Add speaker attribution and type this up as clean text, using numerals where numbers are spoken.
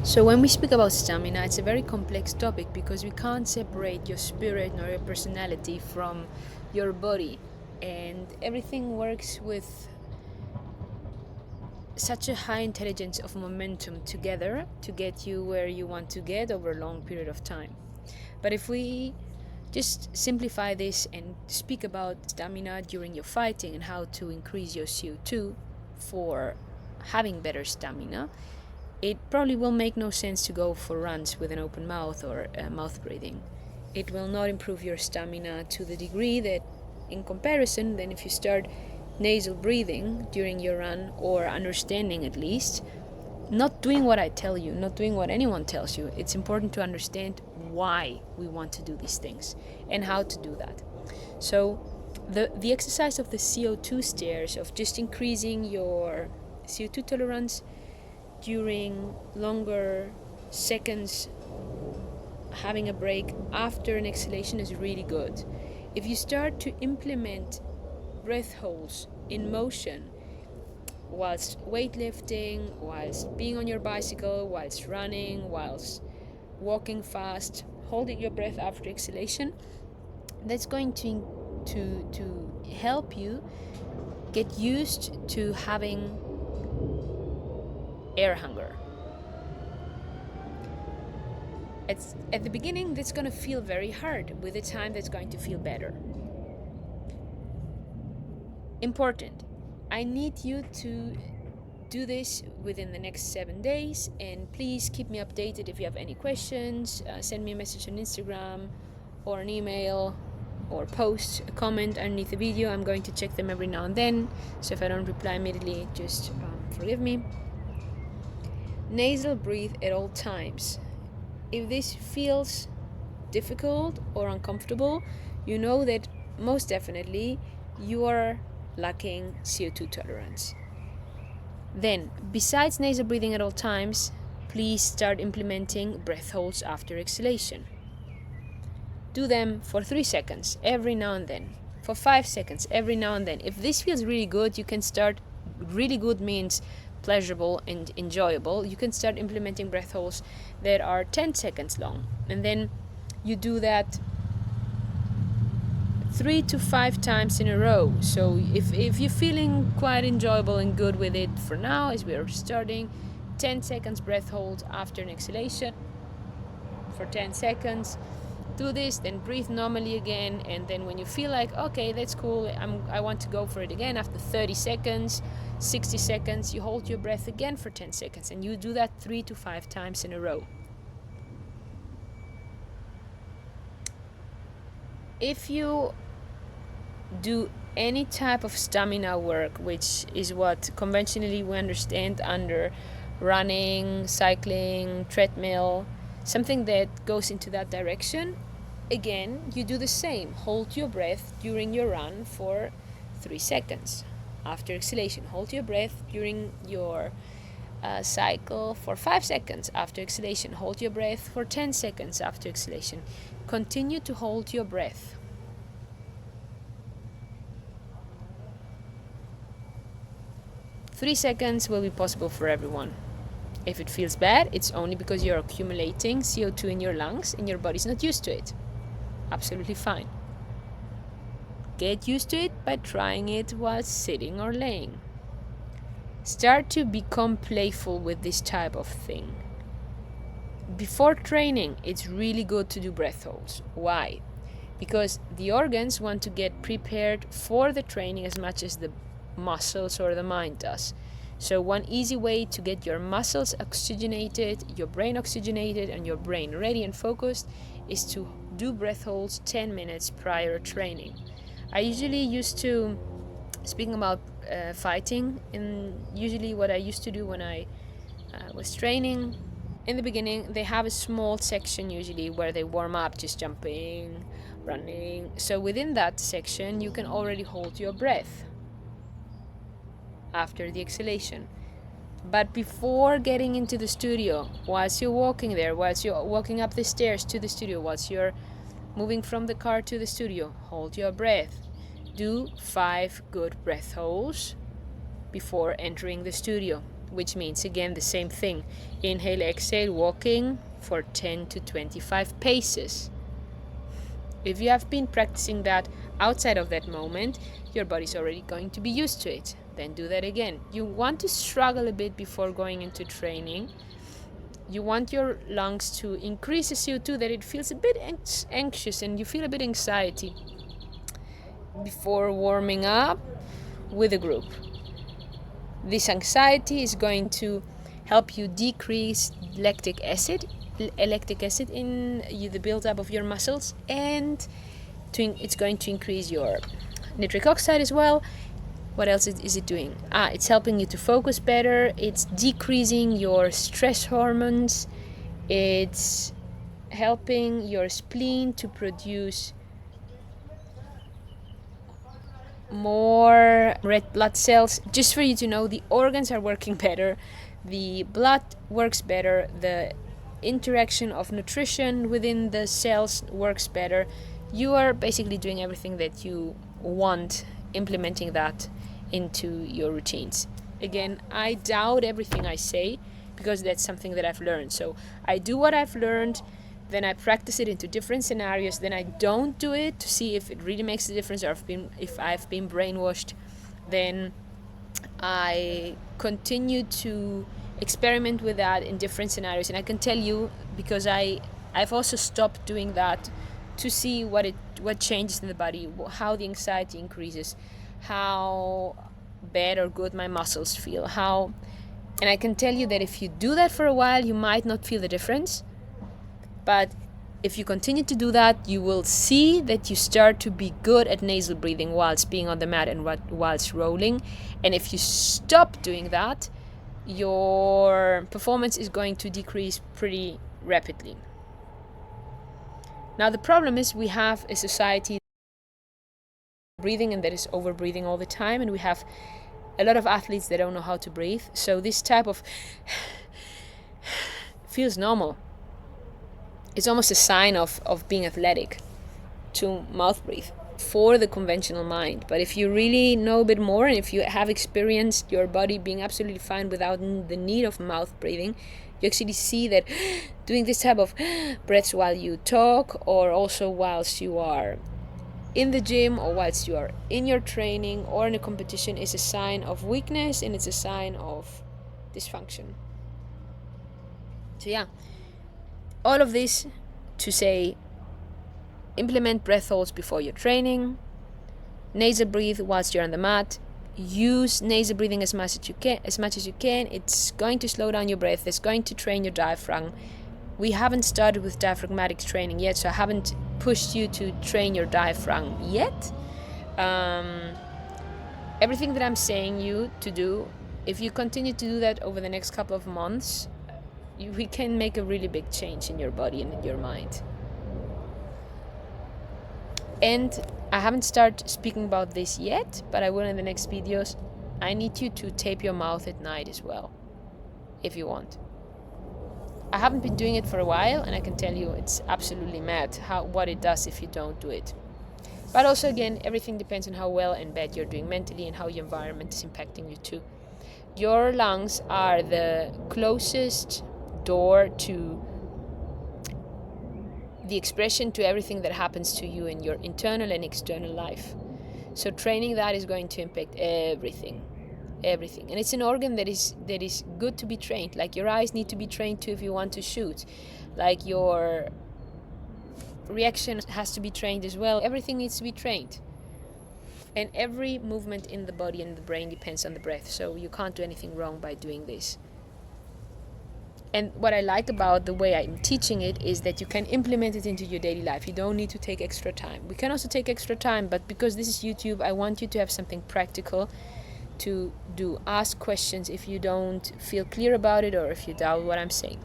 Speaker 1: So, when we speak about stamina, it's a very complex topic because we can't separate your spirit nor your personality from your body, and everything works with such a high intelligence of momentum together to get you where you want to get over a long period of time. But if we just simplify this and speak about stamina during your fighting and how to increase your CO2 for having better stamina, it probably will make no sense to go for runs with an open mouth or mouth breathing. It will not improve your stamina to the degree that, in comparison, then if you start nasal breathing during your run, or understanding at least, not doing what I tell you, not doing what anyone tells you. It's important to understand why we want to do these things and how to do that. So the exercise of the CO2 stairs, of just increasing your CO2 tolerance during longer seconds, having a break after an exhalation, is really good. If you start to implement breath holds in motion whilst weightlifting, whilst being on your bicycle, whilst running, whilst walking fast, holding your breath after exhalation, that's going to help you get used to having air hunger. At the beginning, that's going to feel very hard. With the time, that's going to feel better. Important. I need you to do this within the next 7 days, and please keep me updated if you have any questions. Send me a message on Instagram or an email, or post a comment underneath the video. I'm going to check them every now and then, so if I don't reply immediately, just forgive me. Nasal breathe at all times. If this feels difficult or uncomfortable, you know that most definitely you are lacking CO2 tolerance. Then, besides nasal breathing at all times, please start implementing breath holds after exhalation. Do them for 3 seconds every now and then, for 5 seconds every now and then. If this feels really good, you can start. Really good means pleasurable and enjoyable. You can start implementing breath holds that are 10 seconds long, and then you do that 3 to 5 times in a row. So if you're feeling quite enjoyable and good with it for now, as we are starting, 10 seconds breath hold after an exhalation for 10 seconds. Do this, then breathe normally again, and then when you feel like, okay, that's cool, I want to go for it again, after 30 seconds, 60 seconds, you hold your breath again for 10 seconds, and you do that 3 to 5 times in a row. If you do any type of stamina work, which is what conventionally we understand under running, cycling, treadmill, something that goes into that direction, again, you do the same. Hold your breath during your run for 3 seconds. After exhalation, hold your breath during your cycle for 5 seconds. After exhalation, hold your breath for 10 seconds. After exhalation, continue to hold your breath. Three seconds will be possible for everyone. If it feels bad, it's only because you're accumulating CO2 in your lungs and your body's not used to it. Absolutely fine. Get used to it by trying it while sitting or laying. Start to become playful with this type of thing. Before training, it's really good to do breath holds. Why? Because the organs want to get prepared for the training as much as the muscles or the mind does. So one easy way to get your muscles oxygenated, your brain oxygenated, and your brain ready and focused is to do breath holds 10 minutes prior to training. I usually used to, speaking about fighting, and usually what I used to do when I was training, in the beginning they have a small section usually where they warm up, just jumping, running. So within that section you can already hold your breath after the exhalation. But before getting into the studio, whilst you're walking there, whilst you're walking up the stairs to the studio, whilst you're moving from the car to the studio, hold your breath. Do 5 good breath holds before entering the studio. which means again the same thing. Inhale, exhale, walking for 10 to 25 paces. If you have been practicing that outside of that moment, your body's already going to be used to it. Then do that again. You want to struggle a bit before going into training. You want your lungs to increase the CO2, that it feels a bit anxious and you feel a bit anxiety before warming up with a group. This anxiety is going to help you decrease lactic acid in the buildup of your muscles, and it's going to increase your nitric oxide as well. What else is it doing? It's helping you to focus better. It's decreasing your stress hormones. It's helping your spleen to produce more red blood cells. Just for you to know, the organs are working better, the blood works better, the interaction of nutrition within the cells works better. You are basically doing everything that you want, implementing that into your routines. Again, I doubt everything I say because that's something that I've learned. So I do what I've learned, then I practice it into different scenarios, then I don't do it to see if it really makes a difference, or if I've been brainwashed. Then I continue to experiment with that in different scenarios. And I can tell you, because I've also stopped doing that to see what changes in the body, how the anxiety increases, how bad or good my muscles feel, and I can tell you that if you do that for a while, you might not feel the difference. But if you continue to do that, you will see that you start to be good at nasal breathing whilst being on the mat and whilst rolling. And if you stop doing that, your performance is going to decrease pretty rapidly. Now the problem is we have a society breathing and that is over breathing all the time, and we have a lot of athletes that don't know how to breathe. So this type of feels normal. It's almost a sign of being athletic to mouth breathe for the conventional mind. But if you really know a bit more, and if you have experienced your body being absolutely fine without the need of mouth breathing, you actually see that doing this type of breaths while you talk, or also whilst you are in the gym, or whilst you are in your training or in a competition, is a sign of weakness, and it's a sign of dysfunction. So yeah, all of this to say, implement breath holds before your training, nasal breathe whilst you're on the mat, use nasal breathing as much as you can. It's going to slow down your breath, it's going to train your diaphragm. We haven't started with diaphragmatic training yet, so I haven't pushed you to train your diaphragm yet. Everything that I'm saying you to do, if you continue to do that over the next couple of months, we can make a really big change in your body and in your mind. And I haven't started speaking about this yet, but I will in the next videos. I need you to tape your mouth at night as well, if you want. I haven't been doing it for a while, and I can tell you it's absolutely mad what it does if you don't do it. But also, again, everything depends on how well and bad you're doing mentally and how your environment is impacting you too. Your lungs are the closest door to the expression to everything that happens to you in your internal and external life. So training that is going to impact everything. And it's an organ that is good to be trained. Like your eyes need to be trained too if you want to shoot. Like your reaction has to be trained as well. Everything needs to be trained. And every movement in the body and the brain depends on the breath. So you can't do anything wrong by doing this. And what I like about the way I'm teaching it is that you can implement it into your daily life. You don't need to take extra time. We can also take extra time, but because this is YouTube, I want you to have something practical to do. Ask questions if you don't feel clear about it or if you doubt what I'm saying.